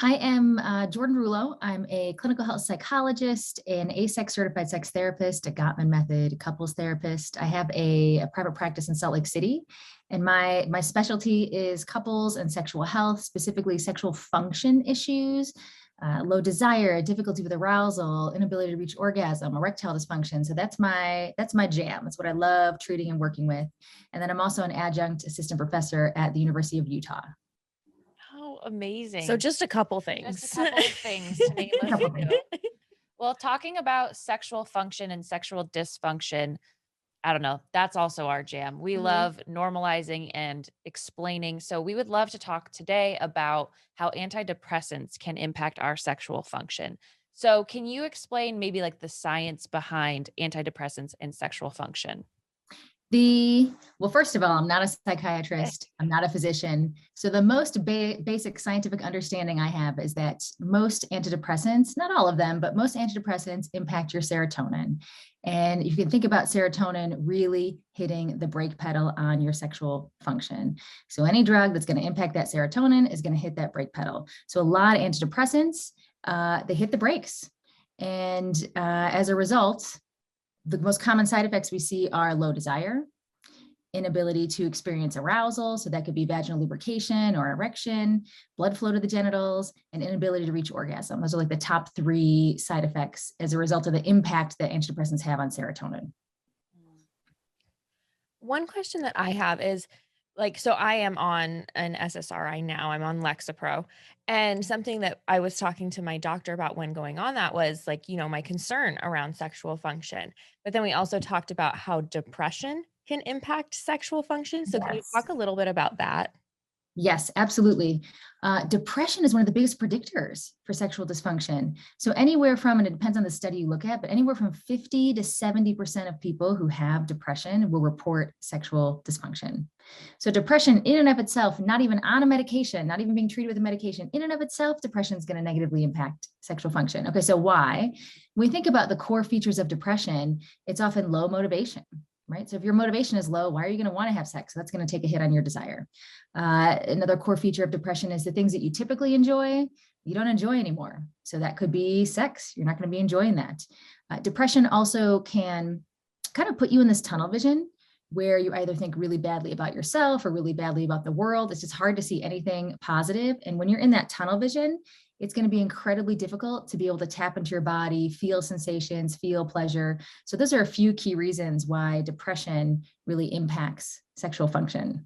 I am Jordan Rullo. I'm a clinical health psychologist, an ASEX certified sex therapist, a Gottman method couples therapist. I have a private practice in Salt Lake City, and my specialty is couples and sexual health, specifically sexual function issues, low desire, difficulty with arousal, inability to reach orgasm, erectile dysfunction. So that's my jam. It's what I love treating and working with. And then I'm also an adjunct assistant professor at the University of Utah. Oh, amazing. So just a couple things. Just a couple of things to name a few. Well, talking about sexual function and sexual dysfunction, I don't know, that's also our jam. We love normalizing and explaining. So we would love to talk today about how antidepressants can impact our sexual function. So can you explain maybe like the science behind antidepressants and sexual function? Well, first of all, I'm not a psychiatrist. I'm not a physician. So the most basic scientific understanding I have is that most antidepressants, not all of them, but most antidepressants impact your serotonin. And you can think about serotonin really hitting the brake pedal on your sexual function. So any drug that's going to impact that serotonin is going to hit that brake pedal. So a lot of antidepressants, they hit the brakes. And as a result, the most common side effects we see are low desire, inability to experience arousal. So that could be vaginal lubrication or erection, blood flow to the genitals, and inability to reach orgasm. Those are like the top 3 side effects as a result of the impact that antidepressants have on serotonin. One question that I have is so I am on an SSRI now. I'm on Lexapro. And something that I was talking to my doctor about when going on that was my concern around sexual function. But then we also talked about how depression can impact sexual function. So can you talk a little bit about that? Yes, absolutely. Depression is one of the biggest predictors for sexual dysfunction. So anywhere from, and it depends on the study you look at, but anywhere from 50 to 70% of people who have depression will report sexual dysfunction. So depression in and of itself, not even on a medication, not even being treated with a medication, in and of itself, depression is going to negatively impact sexual function. Okay, so why? When we think about the core features of depression, it's often low motivation. Right? So if your motivation is low, why are you going to want to have sex? So that's going to take a hit on your desire. Another core feature of depression is the things that you typically enjoy, you don't enjoy anymore. So that could be sex. You're not going to be enjoying that. Depression also can kind of put you in this tunnel vision where you either think really badly about yourself or really badly about the world. It's just hard to see anything positive. And when you're in that tunnel vision, it's going to be incredibly difficult to be able to tap into your body, feel sensations, feel pleasure. So those are a few key reasons why depression really impacts sexual function.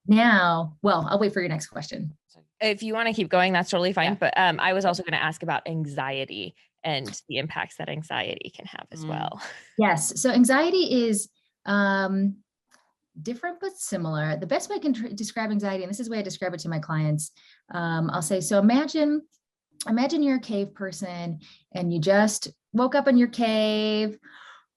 Now, well, I'll wait for your next question. If you want to keep going, that's totally fine. But I was also going to ask about anxiety and the impacts that anxiety can have as well. Yes. So anxiety is different but similar. The best way I can describe anxiety, and this is the way I describe it to my clients, I'll say, so imagine you're a cave person and you just woke up in your cave,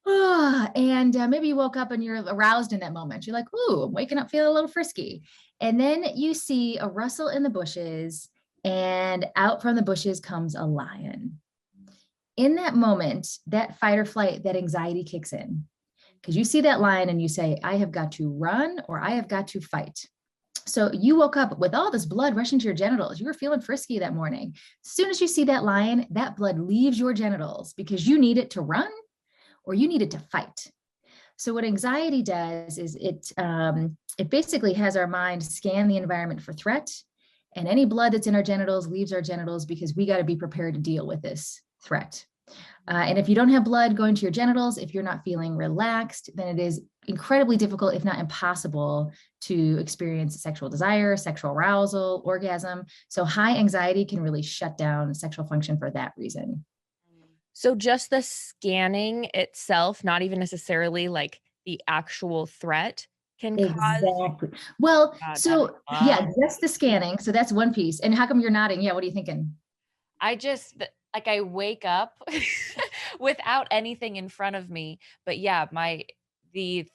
and maybe you woke up and you're aroused in that moment. You're like, ooh, I'm waking up feeling a little frisky. And then you see a rustle in the bushes, and out from the bushes comes a lion. In that moment, that fight or flight, that anxiety kicks in. Because you see that lion and you say, I have got to run or I have got to fight. So you woke up with all this blood rushing to your genitals. You were feeling frisky that morning. As soon as you see that lion, that blood leaves your genitals because you need it to run or you need it to fight. So what anxiety does is it basically has our mind scan the environment for threat, and any blood that's in our genitals leaves our genitals because we got to be prepared to deal with this threat. And if you don't have blood going to your genitals, if you're not feeling relaxed, then it is incredibly difficult, if not impossible, to experience sexual desire, sexual arousal, orgasm. So high anxiety can really shut down sexual function for that reason. So just the scanning itself, not even necessarily like the actual threat, can cause. Well, so yeah, just the scanning. So that's one piece. And how come you're nodding? Yeah, what are you thinking? I wake up without anything in front of me, but yeah, the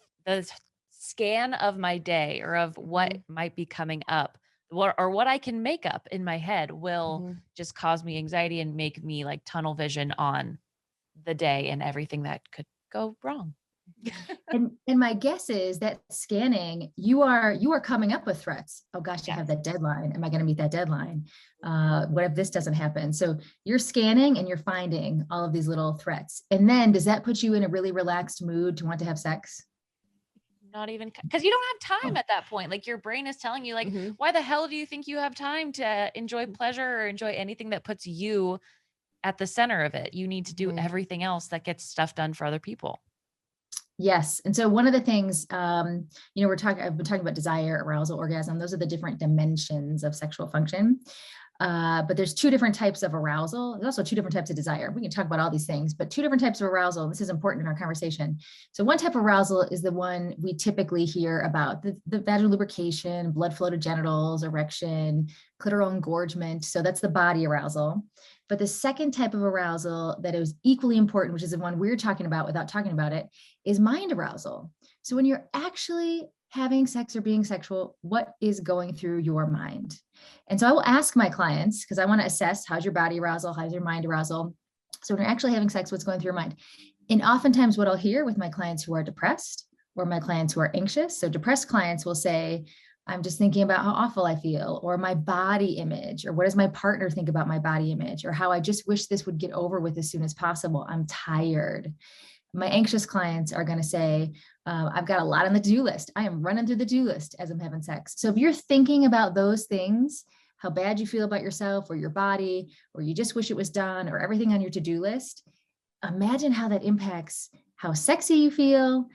scan of my day or of what might be coming up or what I can make up in my head will just cause me anxiety and make me like tunnel vision on the day and everything that could go wrong. And my guess is that scanning, you are coming up with threats. Oh gosh, I have that deadline. Am I going to meet that deadline? What if this doesn't happen? So you're scanning and you're finding all of these little threats. And then does that put you in a really relaxed mood to want to have sex? Not even, because you don't have time at that point. Like your brain is telling you, like, why the hell do you think you have time to enjoy pleasure or enjoy anything that puts you at the center of it? You need to do everything else that gets stuff done for other people. Yes. And so one of the things, I've been talking about desire, arousal, orgasm. Those are the different dimensions of sexual function. But there's two different types of arousal. There's also two different types of desire. We can talk about all these things, but two different types of arousal. This is important in our conversation. So one type of arousal is the one we typically hear about, the vaginal lubrication, blood flow to genitals, erection, clitoral engorgement. So that's the body arousal. But the second type of arousal that is equally important, which is the one we're talking about without talking about it, is mind arousal. So when you're actually having sex or being sexual, what is going through your mind? And so I will ask my clients, because I want to assess how's your body arousal, how's your mind arousal. So when you're actually having sex, what's going through your mind? And oftentimes what I'll hear with my clients who are depressed or my clients who are anxious. So depressed clients will say, I'm just thinking about how awful I feel, or my body image, or what does my partner think about my body image, or how I just wish this would get over with as soon as possible. I'm tired. My anxious clients are going to say, I've got a lot on the to-do list. I am running through the to-do list as I'm having sex. So if you're thinking about those things, how bad you feel about yourself or your body, or you just wish it was done, or everything on your to-do list, imagine how that impacts how sexy you feel,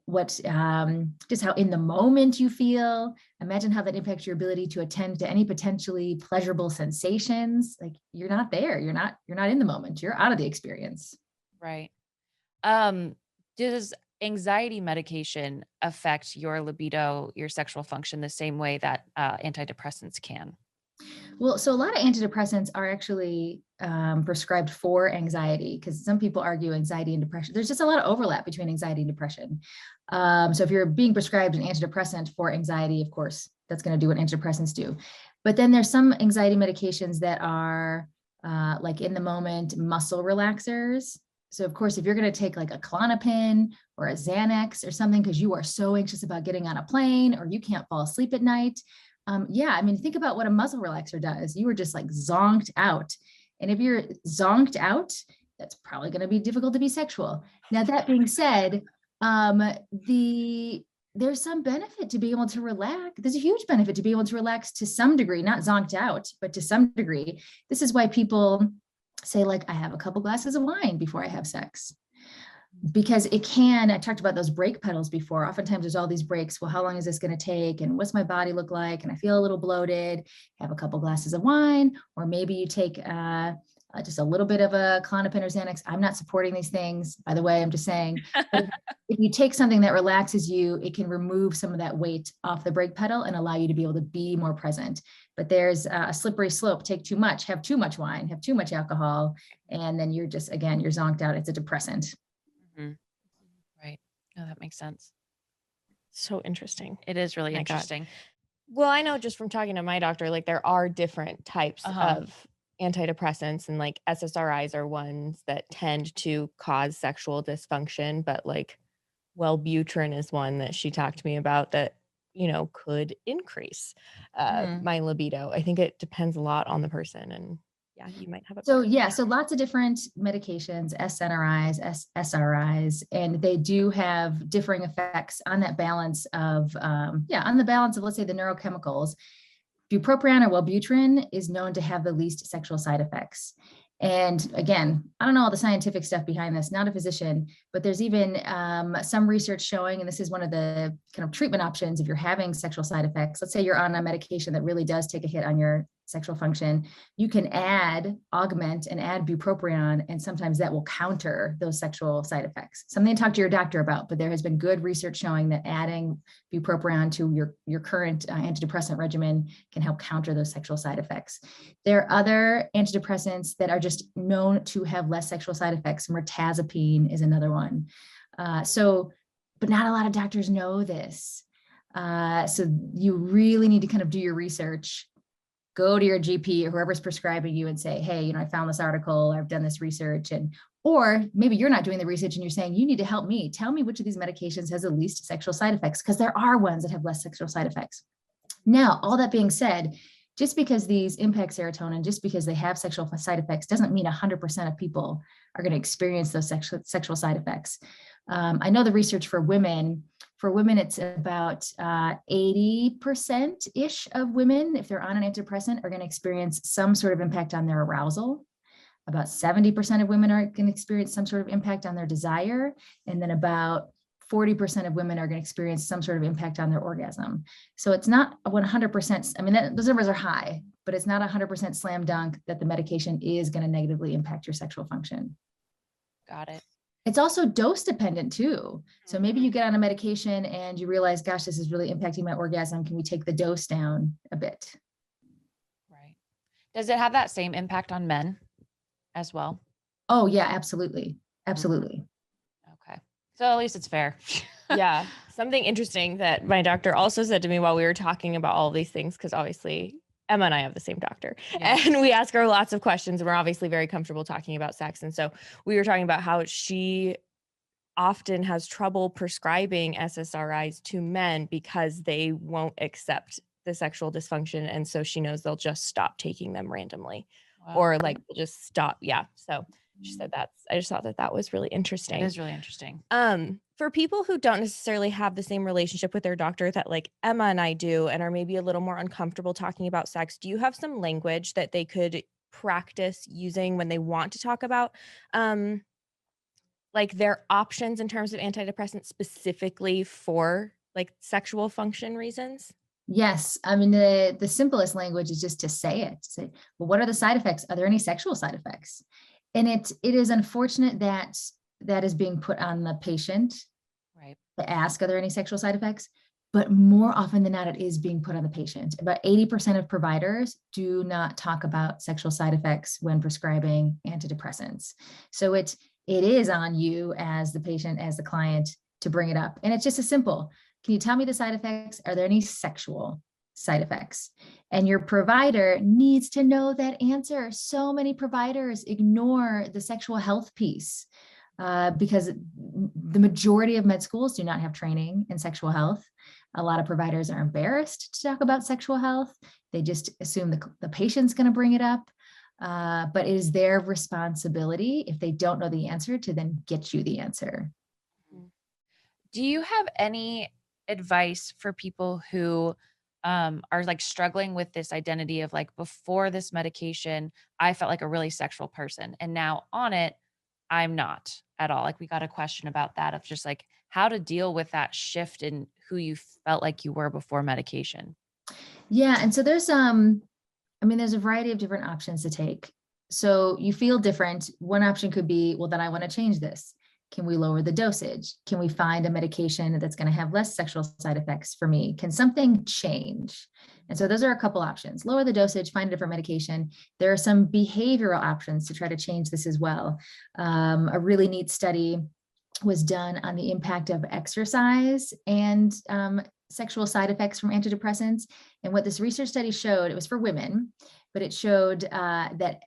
just how in the moment you feel. Imagine how that impacts your ability to attend to any potentially pleasurable sensations. Like you're not there. You're not in the moment. You're out of the experience. Right. Does anxiety medication affect your libido, your sexual function the same way that antidepressants can? Well, so a lot of antidepressants are actually prescribed for anxiety, because some people argue anxiety and depression. There's just a lot of overlap between anxiety and depression. So if you're being prescribed an antidepressant for anxiety, of course, that's going to do what antidepressants do. But then there's some anxiety medications that are like in the moment muscle relaxers. So of course, if you're going to take like a Klonopin or a Xanax or something because you are so anxious about getting on a plane or you can't fall asleep at night, think about what a muscle relaxer does. You are just like zonked out. And if you're zonked out, that's probably going to be difficult to be sexual. Now, that being said, there's some benefit to be able to relax. There's a huge benefit to be able to relax to some degree, not zonked out, but to some degree. This is why people say, like, I have a couple glasses of wine before I have sex. Because I talked about those brake pedals before. Oftentimes there's all these breaks. Well, how long is this going to take? And what's my body look like? And I feel a little bloated, have a couple glasses of wine, or maybe you take just a little bit of a Klonopin or Xanax. I'm not supporting these things, by the way, I'm just saying, if you take something that relaxes you, it can remove some of that weight off the brake pedal and allow you to be able to be more present. But there's a slippery slope. Take too much, have too much wine, have too much alcohol. And then you're just, again, you're zonked out. It's a depressant. Right. No, that makes sense. So interesting. It is really interesting. Well, I know just from talking to my doctor, like there are different types of antidepressants, and like SSRIs are ones that tend to cause sexual dysfunction, but like Wellbutrin is one that she talked to me about that, could increase my libido. I think it depends a lot on the person, and yeah, you might have a so lots of different medications, SNRIs, SRIs, and they do have differing effects on that balance of let's say the neurochemicals. Bupropion or Wellbutrin is known to have the least sexual side effects. And again, I don't know all the scientific stuff behind this, not a physician, but there's even some research showing, and this is one of the kind of treatment options if you're having sexual side effects. Let's say you're on a medication that really does take a hit on your sexual function, you can augment and add bupropion, and sometimes that will counter those sexual side effects. Something to talk to your doctor about, but there has been good research showing that adding bupropion to your current antidepressant regimen can help counter those sexual side effects. There are other antidepressants that are just known to have less sexual side effects. Mirtazapine is another one. But not a lot of doctors know this. So you really need to kind of do your research go to your GP or whoever's prescribing you and say, hey, I found this article, I've done this research. Or maybe you're not doing the research and you're saying, you need to help me. Tell me which of these medications has the least sexual side effects, because there are ones that have less sexual side effects. Now, all that being said, just because these impact serotonin, just because they have sexual side effects, doesn't mean 100% of people are going to experience those sexual side effects. I know the research for women, it's about 80%-ish of women, if they're on an antidepressant, are going to experience some sort of impact on their arousal. About 70% of women are going to experience some sort of impact on their desire. And then about 40% of women are going to experience some sort of impact on their orgasm. So it's not 100%. I mean, those numbers are high, but it's not 100% slam dunk that the medication is going to negatively impact your sexual function. Got it. It's also dose dependent too. So maybe you get on a medication and you realize, gosh, this is really impacting my orgasm. Can we take the dose down a bit? Right. Does it have that same impact on men as well? Oh yeah, absolutely. Absolutely. Okay. So at least it's fair. Yeah. Something interesting that my doctor also said to me while we were talking about all of these things, because obviously Emma and I have the same doctor, and we ask her lots of questions, and we're obviously very comfortable talking about sex. And so we were talking about how she often has trouble prescribing SSRIs to men because they won't accept the sexual dysfunction. And so she knows they'll just stop taking them randomly. Wow. Or like just stop. Yeah. So she said I just thought that was really interesting. It is really interesting. For people who don't necessarily have the same relationship with their doctor that like Emma and I do, and are maybe a little more uncomfortable talking about sex, do you have some language that they could practice using when they want to talk about like their options in terms of antidepressants specifically for like sexual function reasons? Yes. I mean, the simplest language is just to say it. Say, well, what are the side effects? Are there any sexual side effects? And it is unfortunate that that is being put on the patient, right, to ask, are there any sexual side effects? But more often than not, it is being put on the patient. About 80% of providers do not talk about sexual side effects when prescribing antidepressants. So it is on you as the patient, as the client, to bring it up. And it's just as simple. Can you tell me the side effects? Are there any sexual side effects? And your provider needs to know that answer. So many providers ignore the sexual health piece because the majority of med schools do not have training in sexual health. A lot of providers are embarrassed to talk about sexual health. They just assume the patient's going to bring it up. But it is their responsibility, if they don't know the answer, to then get you the answer. Do you have any advice for people who are like struggling with this identity of like, before this medication, I felt like a really sexual person, and now on it, I'm not at all? Like, we got a question about that, of just like how to deal with that shift in who you felt like you were before medication. Yeah. And so there's a variety of different options to take. So you feel different. One option could be, well, then I want to change this. Can we lower the dosage? Can we find a medication that's going to have less sexual side effects for me? Can something change? And so those are a couple options. Lower the dosage, find a different medication. There are some behavioral options to try to change this as well. A really neat study was done on the impact of exercise and sexual side effects from antidepressants. And what this research study showed, it was for women, but it showed that